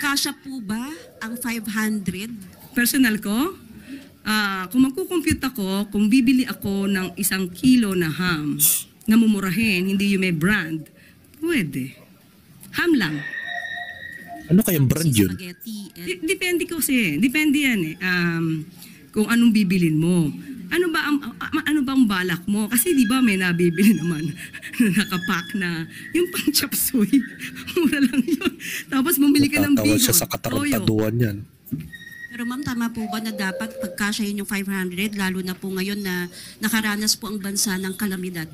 kasya po ba ang 500? Personal ko, kung magkukompute ako, kung bibili ako ng 1 kilo na ham na mumurahin, hindi yung may brand, pwede. Ham lang. Ano kayang brand yun? Spaghetti. Depende kasi. Depende yan eh. Kung anong bibilin mo. Ano ba ang balak mo? Kasi di ba may nabibili naman na nakapack na yung pang chop suey. Mura lang yun. Tapos bumili ka ng Natatawa bihon. siya sa katarantaduan yan. Pero ma'am, tama po ba na dapat pagkasyahin yung 500, lalo na po ngayon na nakaranas po ang bansa ng kalamidad?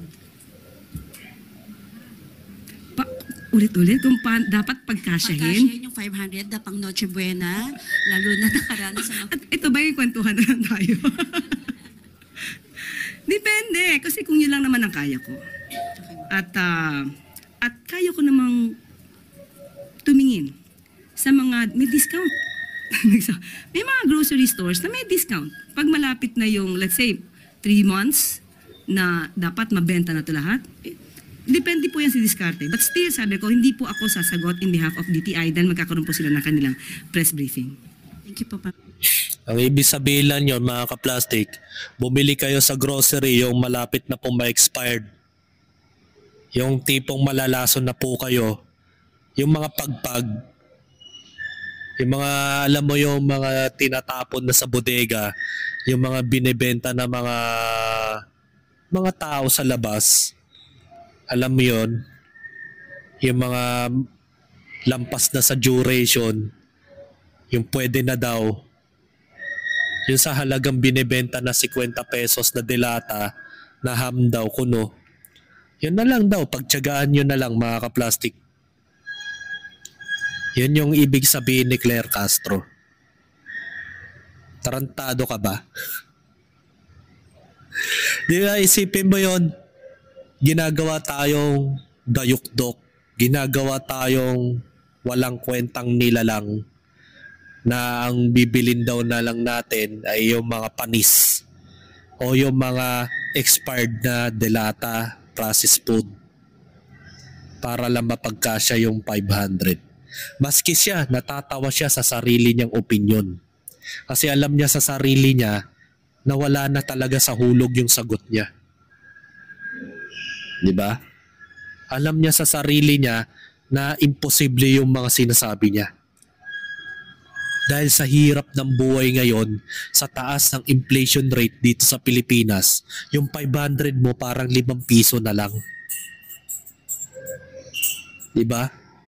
Ulit-ulit, kung dapat pagkasyahin. Pagkasyahin yung 500 na pang Noche Buena, lalo na nakaranas ang... At ito ba yung kwentuhan na lang tayo? Depende, kasi kung yun lang naman ang kaya ko. At kaya ko namang tumingin sa mga may discount. May mga grocery stores na may discount. Pag malapit na yung, let's say, 3 months na dapat mabenta na ito lahat, depende po yan sa diskarte. But still, sabi ko, hindi po ako sasagot in behalf of DTI dahil magkakaroon po sila ng kanilang press briefing. Thank you po, ma'am. Ang ibig sabihin lang yun, mga ka-plastic, bumili kayo sa grocery yung malapit na pong ma-expired. Yung tipong malalason na po kayo. Yung mga pagpag. Yung mga, alam mo yung mga tinatapon na sa bodega. Yung mga binibenta na mga tao sa labas. Alam mo yun? Yung mga lampas na sa duration. Yung pwede na daw. Yung sa halagang binibenta na 50 pesos na dilata na ham daw kuno. Yun na lang daw, pagtiyagaan nyo na lang mga ka-plastic. Yun yung ibig sabihin ni Claire Castro. Tarantado ka ba? Di ba, isipin mo yun, ginagawa tayong dayukdok, ginagawa tayong walang kwentang nilalang na ang bibilin daw na lang natin ay yung mga panis o yung mga expired na delata, processed food para lang mapagkasya yung 500. Maski siya, natatawa siya sa sarili niyang opinyon. Kasi alam niya sa sarili niya na wala na talaga sa hulog yung sagot niya. Di ba? Alam niya sa sarili niya na imposible yung mga sinasabi niya. Dahil sa hirap ng buhay ngayon, sa taas ng inflation rate dito sa Pilipinas, yung 500 mo parang 5 piso na lang. Di ba?